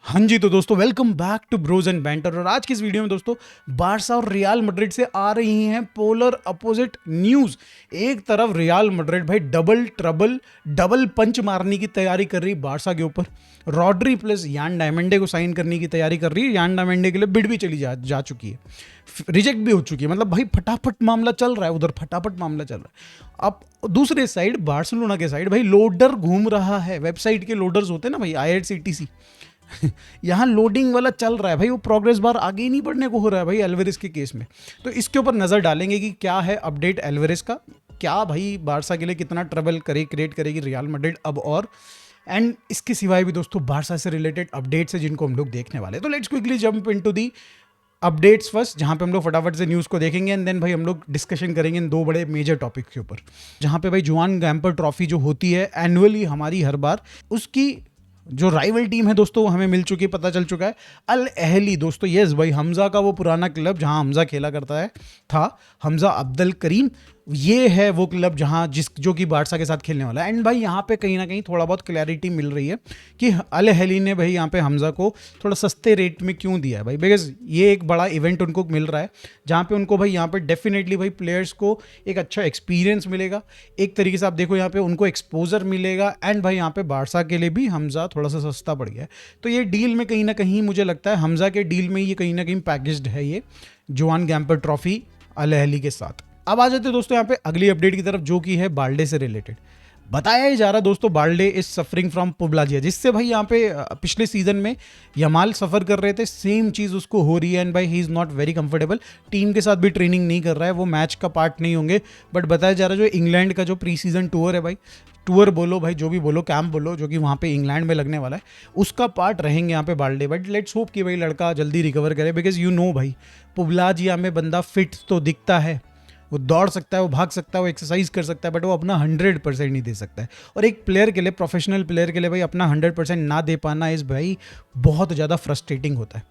हाँ जी, तो दोस्तों welcome back to Bros and Banter. और आज की इस वीडियो में दोस्तों बारसा और रियल मैड्रिड से आ रही हैं पोलर अपोजिट न्यूज़। एक तरफ रियल मैड्रिड भाई डबल ट्रबल डबल पंच मारने की तैयारी कर रही बारसा के ऊपर। रॉड्री प्लस यान डायमंडे को साइन करने की तैयारी कर रही है। यान डायमंडे के लिए बिड भी चली जा चुकी है, रिजेक्ट भी हो चुकी है। मतलब भाई फटाफट मामला चल रहा है, उधर फटाफट मामला चल रहा है। अब दूसरे साइड बार्सिलोना के साइड भाई लोडर घूम रहा है। वेबसाइट के लोडर्स होते हैं ना भाई, IRCTC यहाँ लोडिंग वाला चल रहा है भाई। वो प्रोग्रेस बार आगे ही नहीं बढ़ने को हो रहा है भाई एल्वेरिस के केस में। तो इसके ऊपर नज़र डालेंगे कि क्या है अपडेट एल्वेरिस का, क्या भाई बारसा के लिए कितना ट्रबल क्रिएट करेगी रियल मैड्रिड अब। और एंड इसके सिवाय भी दोस्तों बारसा से रिलेटेड अपडेट्स है जिनको हम लोग देखने वाले हैं। तो let's quickly jump into the updates first, जहाँ पे हम लोग फटाफट से न्यूज़ को देखेंगे एंड देन भाई हम लोग डिस्कशन करेंगे इन दो बड़े मेजर टॉपिक के ऊपर। जहाँ पे भाई जुआन गैम्पर ट्रॉफी जो होती है एनुअली हमारी हर बार, उसकी जो राइवल टीम है दोस्तों वो हमें मिल चुकी है, पता चल चुका है। अल अहली दोस्तों, यस भाई, हमजा का वो पुराना क्लब जहां हमजा खेला करता है था, हमजा अब्दुल करीम, ये है वो क्लब जहां जो कि बारसा के साथ खेलने वाला है। एंड भाई यहाँ पे कहीं ना कहीं थोड़ा बहुत क्लैरिटी मिल रही है कि अल अहली ने भाई यहाँ पे हमजा को थोड़ा सस्ते रेट में क्यों दिया है भाई, बिकॉज ये एक बड़ा इवेंट उनको मिल रहा है जहाँ पे उनको भाई यहाँ पे डेफिनेटली भाई प्लेयर्स को एक अच्छा एक्सपीरियंस मिलेगा। एक तरीके से आप देखो यहाँ पे उनको एक्सपोजर मिलेगा एंड भाई यहाँ पे बारसा के लिए भी हमजा थोड़ा सा सस्ता पड़ गया है। तो ये डील में कहीं ना कहीं मुझे लगता है हमजा के डील में ये कहीं ना कहीं पैकेज्ड है ये जुआन गैम्पर ट्रॉफी अल अहली के साथ। अब आ जाते हैं दोस्तों यहाँ पे अगली अपडेट की तरफ, जो कि है बाल्डे से रिलेटेड। बताया ही जा रहा दोस्तों बाल्डे इज सफरिंग फ्रॉम पुबलाजिया, जिससे भाई यहाँ पे पिछले सीजन में यमाल सफ़र कर रहे थे, सेम चीज़ उसको हो रही है। एंड भाई he is not very comfortable, team के साथ भी ट्रेनिंग नहीं कर रहा है, वो मैच का पार्ट नहीं होंगे। बट बताया जा रहा है जो इंग्लैंड का जो प्री सीजन टूर है भाई, टूर बोलो भाई जो भी बोलो, कैंप बोलो, जो कि वहाँ पे इंग्लैंड में लगने वाला है, उसका पार्ट रहेंगे यहाँ पे बाल्डे। बट लेट्स होप कि भाई लड़का जल्दी रिकवर करे, बिकॉज यू नो भाई पुबलाजिया में बंदा फिट तो दिखता है, वो दौड़ सकता है, वो भाग सकता है, वो एक्सरसाइज कर सकता है, बट वो अपना 100% नहीं दे सकता है। और एक प्लेयर के लिए, प्रोफेशनल प्लेयर के लिए भाई अपना 100% ना दे पाना इस भाई बहुत ज़्यादा फ्रस्ट्रेटिंग होता है।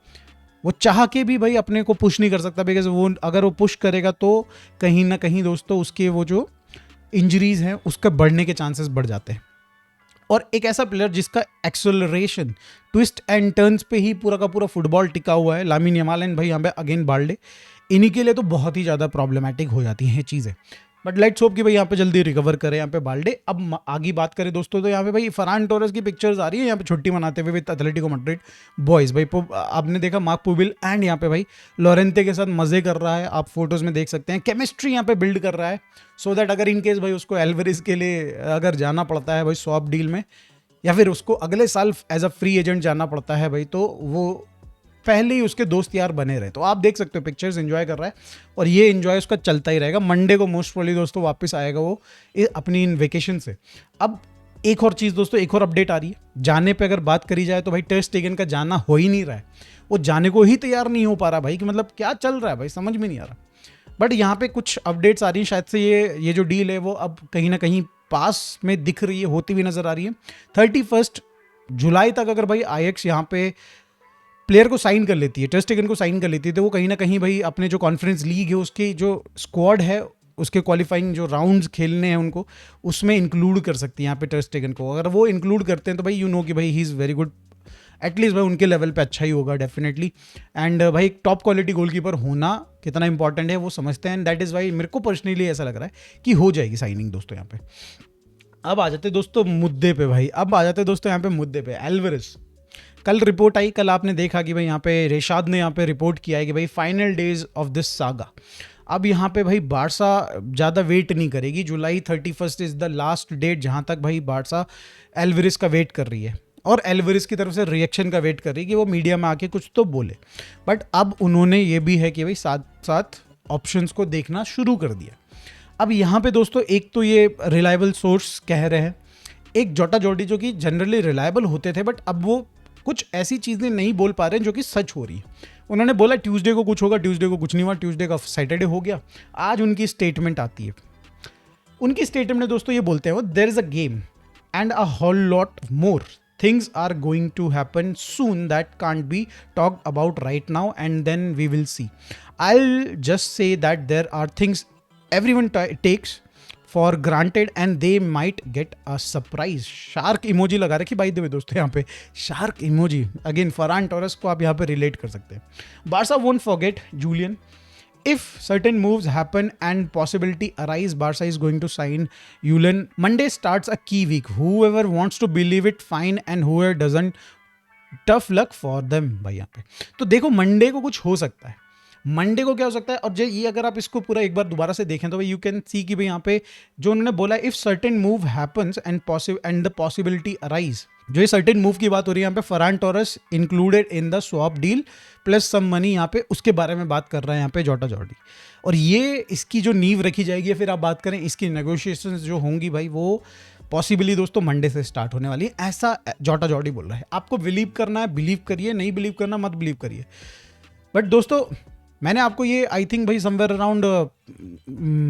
वो चाह के भी भाई अपने को पुश नहीं कर सकता, बिकॉज वो अगर वो पुश करेगा तो कहीं ना कहीं दोस्तों उसके वो जो इंजरीज हैं उसका बढ़ने के चांसेस बढ़ जाते हैं। और एक ऐसा प्लेयर जिसका एक्सेलरेशन, ट्विस्ट एंड टर्न्स पे ही पूरा का पूरा फुटबॉल टिका हुआ है, लामिन यमाल एंड भाई यहाँ पे अगेन बाल्डे, इन्हीं के लिए तो बहुत ही ज़्यादा प्रॉब्लमेटिक हो जाती हैं चीज़ें। बट लेट्स होप कि भाई यहाँ पे जल्दी रिकवर करे यहाँ पे बाल्डे। अब आगे बात करें दोस्तों तो यहाँ पे भाई फरान टोरेस की पिक्चर्स आ रही है यहाँ पे छुट्टी मनाते हुए विद एथलेटिको मैड्रिड बॉयज़। भाई आपने देखा मार्क पुबिल एंड यहाँ पे भाई लोरेंते के साथ मज़े कर रहा है, आप फोटोज़ में देख सकते हैं। केमिस्ट्री यहाँ पे बिल्ड कर रहा है सो दैट अगर इन केस भाई उसको एल्वेरिस के लिए अगर जाना पड़ता है भाई स्वैप डील में, या फिर उसको अगले साल एज अ फ्री एजेंट जाना पड़ता है भाई, तो वो पहले ही उसके दोस्त यार बने रहे। तो आप देख सकते हो पिक्चर्स, एंजॉय कर रहा है और ये एंजॉय उसका चलता ही रहेगा। मंडे को मोस्ट प्रोबेबली दोस्तों वापस आएगा वो अपनी इन वेकेशन से। अब एक और चीज़ दोस्तों, एक और अपडेट आ रही है जाने पे अगर बात करी जाए तो भाई टर स्टेगन का जाना हो ही नहीं रहा है, वो जाने को ही तैयार नहीं हो पा रहा भाई, कि मतलब क्या चल रहा है भाई समझ में नहीं आ रहा। बट यहाँ पे कुछ अपडेट्स आ रही हैं, शायद से ये जो डील है वो अब कहीं ना कहीं पास में दिख रही है, होती हुई नजर आ रही है। 31 जुलाई तक अगर भाई आईएक्स यहाँ पे प्लेयर को साइन कर लेती है, टर स्टेगन को साइन कर लेती है, तो वो कहीं ना कहीं भाई अपने जो कॉन्फ्रेंस लीग है उसकी जो स्क्वाड है, उसके क्वालिफाइंग जो राउंड्स खेलने हैं उनको, उसमें इंक्लूड कर सकती है यहाँ पे टर स्टेगन को। अगर वो इंक्लूड करते हैं तो भाई यू नो कि भाई he is very good, at least भाई उनके लेवल पे अच्छा ही होगा डेफिनेटली। एंड भाई टॉप क्वालिटी गोलकीपर होना कितना इंपॉर्टेंट है वो समझते हैं, एंड दैट इज़ वाई मेरे को पर्सनली ऐसा लग रहा है कि हो जाएगी साइनिंग दोस्तों यहाँ पे। अब आ जाते दोस्तों मुद्दे पे भाई, अब आ जाते दोस्तों यहाँ पे मुद्दे पे एल्वेरिस। कल रिपोर्ट आई, कल आपने देखा कि भाई यहाँ पे रेशाद ने यहाँ पे रिपोर्ट किया है कि भाई final days of this saga. अब यहाँ पे भाई बारसा ज़्यादा वेट नहीं करेगी, जुलाई 31 इज़ द लास्ट डेट जहाँ तक भाई बारसा एल्वेरिस का वेट कर रही है और एल्वेरिस की तरफ से रिएक्शन का वेट कर रही है कि वो मीडिया में आके कुछ तो बोले। बट अब उन्होंने ये भी है कि भाई साथ साथ ऑप्शंस को देखना शुरू कर दिया। अब यहाँ पे दोस्तों एक तो ये रिलायबल सोर्स कह रहे हैं, एक जोटा जोटी जो कि जनरली रिलायबल होते थे, बट अब वो कुछ ऐसी चीज़ें नहीं बोल पा रहे हैं जो कि सच हो रही है। उन्होंने बोला ट्यूसडे को कुछ होगा, ट्यूसडे को कुछ नहीं हुआ, ट्यूसडे का सैटरडे हो गया। आज उनकी स्टेटमेंट आती है, उनकी स्टेटमेंट में दोस्तों ये बोलते हैं वो, there is a game and a whole lot more things are going to happen soon that can't be talked about right now, and then we will see. I'll just say that there are things everyone takes for granted and they might get a surprise. Shark emoji लगा रखी by the way दोस्तों यहाँ पे, shark emoji. Again Ferran Torres को आप यहाँ पे relate कर सकते हैं। Barca won't forget Julian. If certain moves happen and possibility arise, Barca is going to sign Julian. Monday starts a key week. Whoever wants to believe it, fine, and whoever doesn't, tough luck for them भाई यहाँ पे। तो देखो Monday को कुछ हो सकता है, मंडे को क्या हो सकता है। और ये अगर आप इसको पूरा एक बार दोबारा से देखें तो यू कैन सी कि भाई यहाँ पे जो उन्होंने बोला, if certain move happens and the possibility arise, जो ये सर्टेन मूव की बात हो रही है यहाँ पे, Ferran Torres included in the swap deal plus some money, यहाँ पे उसके बारे में बात कर रहा है यहाँ पे जोटा जॉर्डी। और ये इसकी जो नींव रखी जाएगी, फिर आप बात करें इसकी नेगोशिएशंस जो होंगी भाई, वो पॉसिबली दोस्तों मंडे से स्टार्ट होने वाली है, ऐसा जोटा जॉर्डी बोल रहा है। आपको बिलीव करना है बिलीव करिए, नहीं बिलीव करना मत बिलीव करिए। बट दोस्तों मैंने आपको ये आई थिंक भाई समवेयर अराउंड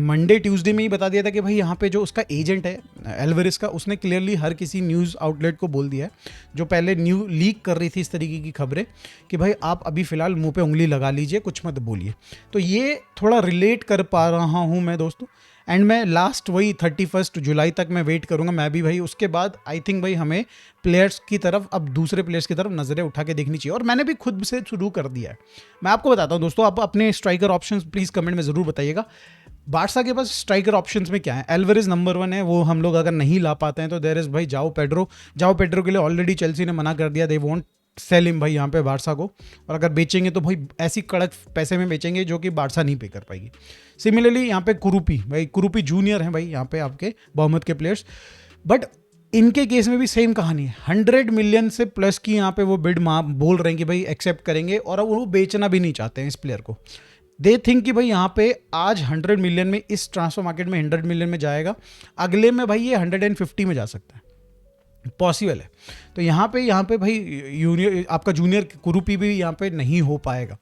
मंडे ट्यूसडे में ही बता दिया था कि भाई यहाँ पे जो उसका एजेंट है एल्वेरिस का, उसने क्लियरली हर किसी न्यूज़ आउटलेट को बोल दिया है जो पहले लीक कर रही थी इस तरीके की खबरें कि भाई आप अभी फ़िलहाल मुंह पे उंगली लगा लीजिए, कुछ मत बोलिए। तो ये थोड़ा रिलेट कर पा रहा हूँ मैं दोस्तों। एंड मैं लास्ट वही 31 जुलाई तक मैं वेट करूंगा मैं भी भाई। उसके बाद आई थिंक भाई हमें प्लेयर्स की तरफ, अब दूसरे प्लेयर्स की तरफ नज़रें उठा के देखनी चाहिए। और मैंने भी खुद से शुरू कर दिया है। मैं आपको बताता हूं दोस्तों, आप अपने स्ट्राइकर ऑप्शंस प्लीज़ कमेंट में ज़रूर बताइएगा। बार्सा के पास स्ट्राइकर ऑप्शंस में क्या है, एल्वेरिस नंबर 1 है, वो हम लोग अगर नहीं ला पाते हैं तो देयर इज़ भाई जाओ पेड्रो के लिए ऑलरेडी चेल्सी ने मना कर दिया, दे वोंट सेल हिम भाई यहाँ पे बार्सा को। और अगर बेचेंगे तो भाई ऐसी कड़क पैसे में बेचेंगे जो कि बार्सा नहीं पे कर पाएगी। सिमिलरली यहाँ पे कुरूपी जूनियर हैं भाई यहाँ पे आपके बहुमत के प्लेयर्स। बट इनके केस में भी सेम कहानी है, 100 मिलियन से प्लस की यहाँ पे वो बिड बोल रहे हैं कि भाई एक्सेप्ट करेंगे, और अब वो बेचना भी नहीं चाहते हैं इस प्लेयर को। दे थिंक कि भाई यहाँ पे आज 100 मिलियन में इस ट्रांसफर मार्केट में 100 मिलियन में जाएगा, अगले में भाई ये 150 में जा सकता है, पॉसिबल है। तो यहाँ पे भाई आपका जूनियर कुरूपी भी यहाँ पे नहीं हो पाएगा।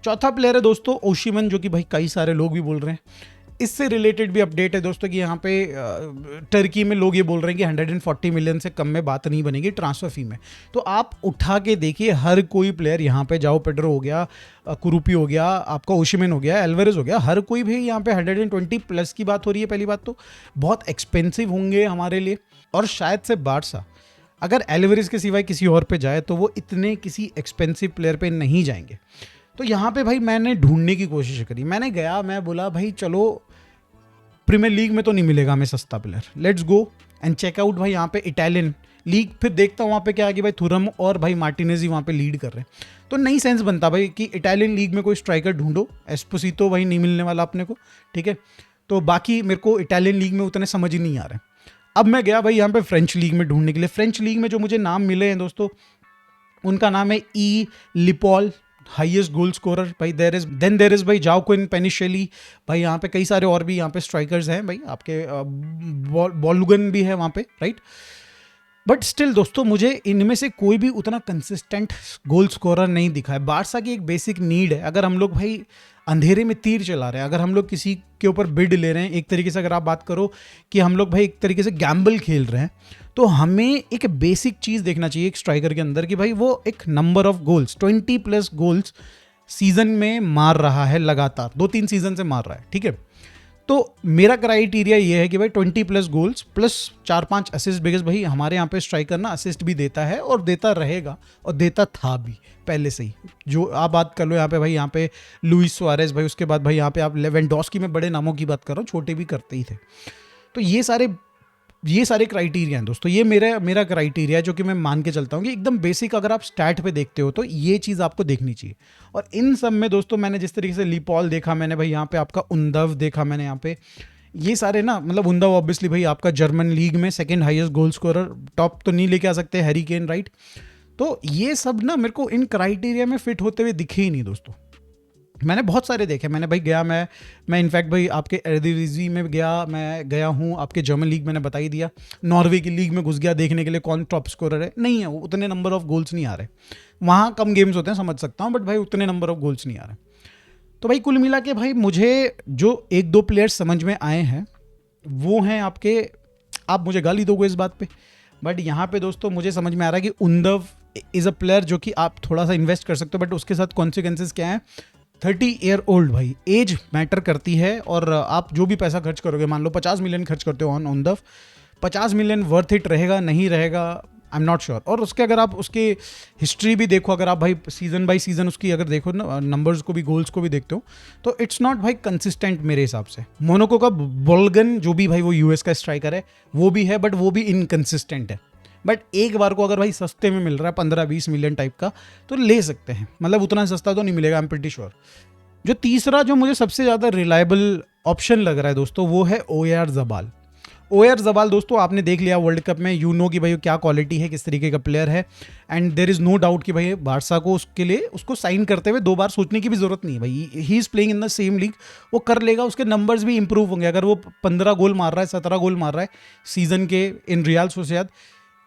चौथा प्लेयर है दोस्तों ओशिमन, जो कि भाई कई सारे लोग भी बोल रहे हैं। इससे रिलेटेड भी अपडेट है दोस्तों कि यहाँ पे टर्की में लोग ये बोल रहे हैं कि 140 मिलियन से कम में बात नहीं बनेगी ट्रांसफर फी में। तो आप उठा के देखिए, हर कोई प्लेयर यहाँ पे, जाओ पेड्रो हो गया, कुरूपी हो गया, आपका ओशिमन हो गया, एल्वेरेस हो गया, हर कोई भी यहाँ पे 120 प्लस की बात हो रही है। पहली बात तो बहुत एक्सपेंसिव होंगे हमारे लिए, और शायद से बार्सा अगर एल्वेरेस के सिवाय किसी और पे जाए तो वो इतने किसी एक्सपेंसिव प्लेयर पे नहीं जाएंगे। तो यहाँ पे भाई मैंने ढूंढने की कोशिश करी, मैं बोला भाई चलो प्रीमियर लीग में तो नहीं मिलेगा हमें सस्ता player, let's go and check out भाई यहाँ पे इटालियन लीग। फिर देखता हूँ वहाँ पे क्या है कि भाई थुरम और भाई मार्टिनेज ही वहाँ पे लीड कर रहे हैं। तो नहीं सेंस बनता भाई कि इटालियन लीग में कोई स्ट्राइकर ढूंढो, एस्पोसितो भाई नहीं मिलने वाला अपने को, ठीक है। तो बाकी मेरे को इटालियन लीग में उतने समझ ही नहीं आ रहे। अब मैं गया भाई यहाँ पे फ्रेंच लीग में ढूंढने के लिए। फ्रेंच लीग में जो मुझे नाम मिले हैं दोस्तों, उनका नाम है ई लिपॉल, हाईएस्ट गोल स्कोरर भाई। देर इज भाई जाओक्विन पेनिशेली भाई, यहाँ पे कई सारे और भी यहाँ पे स्ट्राइकर्स हैं भाई, आपके बॉलुगन भी है वहाँ पे, राइट। बट स्टिल दोस्तों मुझे इनमें से कोई भी उतना कंसिस्टेंट गोल स्कोरर नहीं दिखा है। बार्सा की एक बेसिक नीड है, अगर हम लोग भाई अंधेरे में तीर चला रहे हैं, अगर हम लोग किसी के ऊपर बिड ले रहे हैं, एक तरीके से अगर आप बात करो कि हम लोग भाई एक तरीके से गैम्बल खेल रहे हैं, तो हमें एक बेसिक चीज़ देखना चाहिए एक स्ट्राइकर के अंदर कि भाई वो एक number of goals 20+ goals season में मार रहा है, लगातार 2-3 सीजन से मार रहा है, ठीक है। तो मेरा क्राइटेरिया ये है कि भाई 20+ गोल्स प्लस 4-5 असिस्ट, बिकॉज भाई हमारे यहाँ पे स्ट्राइकर ना असिस्ट भी देता है और देता रहेगा, और देता था भी पहले से ही। जो आप बात कर लो यहाँ पे भाई, यहाँ पे लुइस सुआरेज भाई, उसके बाद भाई यहाँ पे आप लेवेंडोस्की में बड़े नामों की बात कर रहा हूँ, छोटे भी करते ही थे। तो ये सारे क्राइटेरिया हैं दोस्तों, ये मेरा क्राइटेरिया है जो कि मैं मान के चलता हूँ कि एकदम बेसिक अगर आप स्टैट पे देखते हो तो ये चीज़ आपको देखनी चाहिए। और इन सब में दोस्तों मैंने जिस तरीके से लिपॉल देखा, मैंने भाई यहाँ पे आपका उंदव देखा, मैंने यहाँ पे ये सारे ना, मतलब उंदव ऑब्वियसली भाई आपका जर्मन लीग में second highest goal scorer, top तो नहीं लेके आ सकते हैरी केन, राइट। तो ये सब ना मेरे को इन क्राइटेरिया में फिट होते हुए दिखे ही नहीं दोस्तों। मैंने बहुत सारे देखे, मैंने भाई गया, मैं इनफैक्ट भाई आपके एर्दिवीजी में मैं गया हूँ, आपके जर्मन लीग मैंने बता ही दिया, नॉर्वे की लीग में घुस गया देखने के लिए कौन टॉप स्कोरर है, नहीं है, उतने नंबर ऑफ गोल्स नहीं आ रहे वहाँ, कम गेम्स होते हैं समझ सकता हूँ, बट भाई उतने नंबर ऑफ गोल्स नहीं आ रहे। तो भाई कुल मिला के भाई मुझे जो 1-2 प्लेयर्स समझ में आए हैं वो हैं आपके, आप मुझे गाली दोगे इस बात पे, बट यहाँ पे दोस्तों मुझे समझ में आ रहा है कि उंदव इज़ अ प्लेयर जो कि आप थोड़ा सा इन्वेस्ट कर सकते हो, बट उसके साथ कॉन्सिक्वेंसेस क्या है, 30 ईयर ओल्ड भाई, एज मैटर करती है। और आप जो भी पैसा खर्च करोगे, मान लो 50 मिलियन खर्च करते हो on the 50 million worth it रहेगा नहीं रहेगा, आई एम नॉट श्योर। और उसके अगर आप उसके हिस्ट्री भी देखो, अगर आप भाई सीजन बाय सीजन उसकी अगर देखो ना, नंबर्स को भी गोल्स को भी देखते हो, तो इट्स नॉट भाई कंसिस्टेंट मेरे हिसाब से। मोनाको का बोल्गन जो भी भाई वो यूएस का स्ट्राइकर है वो भी है, बट वो भी इनकंसिस्टेंट है। बट एक बार को अगर भाई सस्ते में मिल रहा है 15-20 मिलियन टाइप का, तो ले सकते हैं। मतलब उतना सस्ता तो नहीं मिलेगा, आई एम प्रीटी श्योर। जो तीसरा जो मुझे सबसे ज़्यादा रिलायबल ऑप्शन लग रहा है दोस्तों, वो है ओयार जबाल। ओयार जबाल दोस्तों आपने देख लिया वर्ल्ड कप में, यू नो कि भाई क्या क्वालिटी है, किस तरीके का प्लेयर है। And there is no doubt कि भाई बारसा को उसके लिए उसको साइन करते हुए 2 बार सोचने की भी जरूरत नहीं है भाई। He is playing in the same league, वो कर लेगा, उसके नंबर्स भी इंप्रूव होंगे। अगर वो 15 गोल मार रहा है, 17 गोल मार रहा है सीजन के इन रियल सोसिएदाद,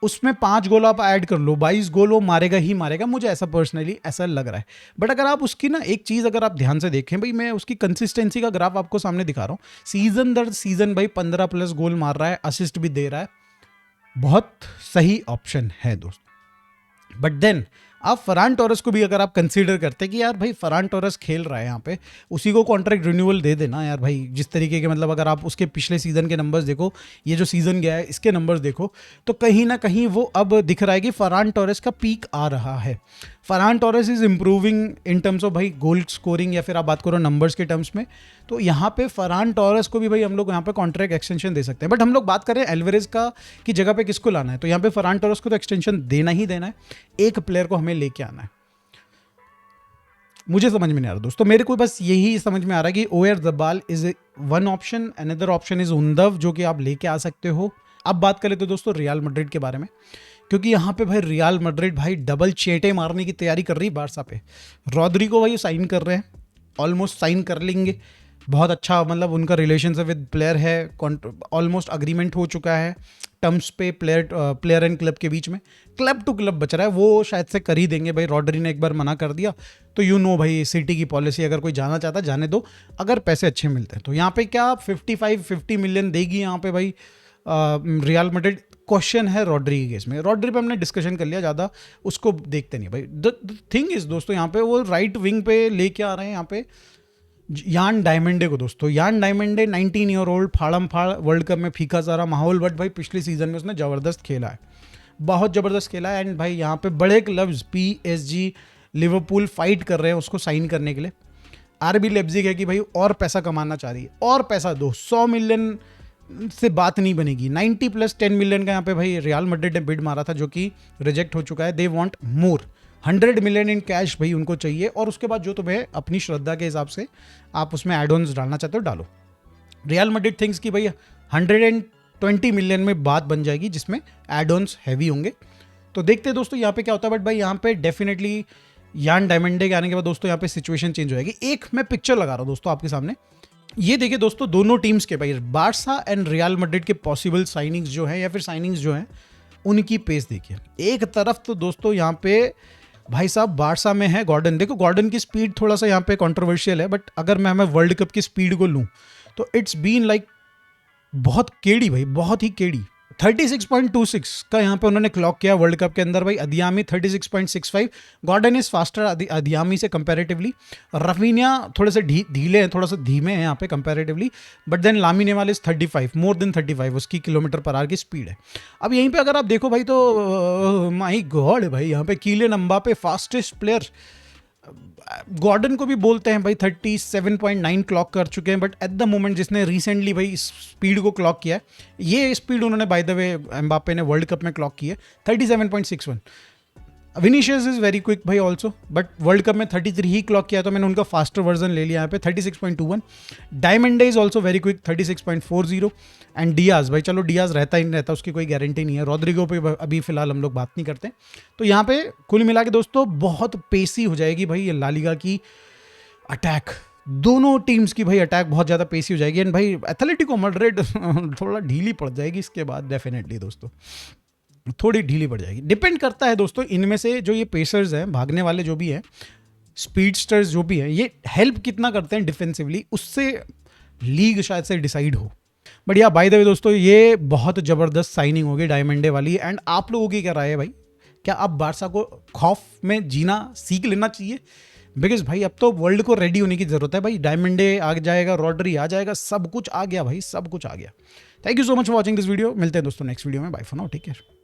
उसमें 5 गोल आप ऐड कर लो, 22 गोल वो मारेगा ही मारेगा, मुझे ऐसा पर्सनली ऐसा लग रहा है। बट अगर आप उसकी ना एक चीज़ अगर आप ध्यान से देखें भाई, मैं उसकी कंसिस्टेंसी का ग्राफ आपको सामने दिखा रहा हूँ। सीजन दर सीजन भाई 15+ गोल मार रहा है, असिस्ट भी दे रहा है, बहुत सही ऑप्शन है दोस्त। बट देन आप फरान टोरेस को भी अगर आप कंसीडर करते हैं कि यार भाई फरान टोरेस खेल रहा है यहाँ पे, उसी को कॉन्ट्रैक्ट रिन्यूअल दे देना यार भाई। जिस तरीके के मतलब अगर आप उसके पिछले सीजन के नंबर्स देखो, ये जो सीजन गया है इसके नंबर्स देखो, तो कहीं ना कहीं वो अब दिख रहा है कि फरान टोरेस का पीक आ रहा है। Ferran Torres is improving in terms of भाई गोल स्कोरिंग, या फिर आप बात करो नंबर्स के टर्म्स में, तो यहाँ पे फरान टोरेस को भी भाई हम लोग यहाँ पे कॉन्ट्रैक्ट एक्सटेंशन दे सकते हैं। बट हम लोग बात करें एल्वेरेज का की जगह पे किसको लाना है, तो यहाँ पे फरान टोरेस को तो एक्सटेंशन देना ही देना है, एक प्लेयर को हमें लेके आना है। मुझे समझ में नहीं आ रहा दोस्तों, मेरे को बस यही समझ में आ रहा है कि Oyarzabal is one option, another option is Undav, जो कि आप लेके आ सकते हो। अब बात करें तो दोस्तों रियल मैड्रिड के बारे में, क्योंकि यहाँ पे भाई रियल मैड्रिड भाई डबल चेटे मारने की तैयारी कर रही है बारसा पे। रॉड्रिगो भाई साइन कर रहे हैं, ऑलमोस्ट साइन कर लेंगे, बहुत अच्छा मतलब उनका रिलेशनशिप विद प्लेयर है, ऑलमोस्ट अग्रीमेंट हो चुका है टर्म्स पे प्लेयर एंड क्लब के बीच में। क्लब टू क्लब बच रहा है, वो शायद से कर ही देंगे भाई। रॉड्री ने एक बार मना कर दिया, तो यू नो भाई सिटी की पॉलिसी, अगर कोई जाना चाहता जाने दो, अगर पैसे अच्छे मिलते हैं तो। यहाँ पे क्या 55-50 मिलियन देगी यहाँ पे भाई रियल मैड्रिड। क्वेश्चन है रॉड्री के केस में, रॉड्री पे हमने डिस्कशन कर लिया, ज़्यादा उसको देखते नहीं भाई। द थिंग इज दोस्तों, यहाँ पे वो राइट विंग पे लेके आ रहे हैं यहाँ पे यान डायमंडे को दोस्तों। यान डायमंडे 19 ईयर ओल्ड, फाड़म फाड़ वर्ल्ड कप में फीका सारा माहौल, बट भाई पिछले सीजन में उसने ज़बरदस्त खेला है, बहुत ज़बरदस्त खेला है। एंड भाई यहाँ पे बड़े क्लब्स PSG लिवरपूल फाइट कर रहे हैं उसको साइन करने के लिए। RB लेप्जिग है कि भाई और पैसा कमाना चाह रही है, और पैसा दो, 100 मिलियन से बात नहीं बनेगी। 90 + 10 मिलियन का यहाँ पे भाई रियल मैड्रिड ने बिड मारा था, जो कि रिजेक्ट हो चुका है। They want more, 100 million in cash भाई उनको चाहिए, और उसके बाद जो तुम्हें अपनी श्रद्धा के हिसाब से आप उसमें एड ऑन्स डालना चाहते हो डालो। रियल मैड्रिड थिंक्स कि भाई 120 मिलियन में बात बन जाएगी, जिसमें एड ऑन्स हैवी होंगे। तो देखते हैं दोस्तों यहाँ पे क्या होता है। बट भाई यहाँ पे डेफिनेटली यान डायमंडे के आने के बाद दोस्तों यहाँ पे सिचुएशन चेंज हो जाएगी। एक मैं पिक्चर लगा रहा हूँ दोस्तों आपके सामने, ये देखिए दोस्तों, दोनों टीम्स के भाई बारसा एंड रियल मैड्रिड के पॉसिबल साइनिंग्स जो हैं, या फिर साइनिंग्स जो हैं, उनकी पेस देखिए। एक तरफ तो दोस्तों यहाँ पे भाई साहब बारसा में है गॉर्डन। देखो गॉर्डन की स्पीड थोड़ा सा यहाँ पे कंट्रोवर्शियल है, बट अगर मैं वर्ल्ड कप की स्पीड को लूँ तो इट्स बीन लाइक बहुत केड़ी भाई, बहुत ही केड़ी। 36.26 का यहाँ पे उन्होंने क्लॉक किया वर्ल्ड कप के अंदर भाई। अधियामी 36.65, गॉर्डन इज फास्टर अधियामी से कंपैरेटिवली। रफीनिया थोड़े से ढीले हैं, थोड़ा सा धीमे हैं यहाँ पे comparatively, but then Lamine Yamal is 35, more than 35 उसकी km/h की स्पीड है। अब यहीं पे अगर आप देखो भाई तो माय गॉड भाई, यहाँ पे Kylian Mbappe fastest player, Gordon को भी बोलते हैं भाई 37.9 क्लॉक कर चुके हैं, बट एट द मोमेंट जिसने रिसेंटली भाई इस स्पीड को क्लॉक किया है, ये स्पीड उन्होंने बाय द वे एम्बापे ने वर्ल्ड कप में क्लॉक की है 37.61। विनीशियस इज वेरी क्विक भाई ऑल्सो, बट वर्ल्ड कप में 33 ही क्लॉक किया, तो मैंने उनका फास्टर वर्जन ले लिया यहाँ पे 36.21। Diomande is also very quick 36.40। And Diaz भाई, चलो डियाज रहता ही नहीं रहता, उसकी कोई गारंटी नहीं है। रॉड्रिगो पे अभी फिलहाल हम लोग बात नहीं करते। तो यहाँ पे कुल मिला के दोस्तों बहुत पेसी हो जाएगी भाई ये ला लीगा की अटैक, दोनों टीम्स की भाई अटैक बहुत ज़्यादा पेसी हो जाएगी। एंड भाई एथलेटिको मैड्रिड थोड़ा ढीली पड़ जाएगी इसके बाद, डेफिनेटली दोस्तों थोड़ी ढीली पड़ जाएगी। डिपेंड करता है दोस्तों, इनमें से जो ये पेसर्स हैं, भागने वाले जो भी हैं, स्पीडस्टर्स जो भी हैं, ये हेल्प कितना करते हैं डिफेंसिवली, उससे लीग शायद से डिसाइड हो। बट या बाय द वे दोस्तों, ये बहुत ज़बरदस्त साइनिंग होगी डायमंडे वाली। एंड आप लोगों की क्या राय है भाई, क्या अब बारसा को खौफ में जीना सीख लेना चाहिए? बिकॉज भाई अब तो वर्ल्ड को रेडी होने की जरूरत है भाई। डायमंड डे आ जाएगा, रॉडरी आ जाएगा, सब कुछ आ गया भाई, सब कुछ आ गया। Thank you so much for watching this video. मिलते हैं दोस्तों नेक्स्ट वीडियो में। Bye for now, take care.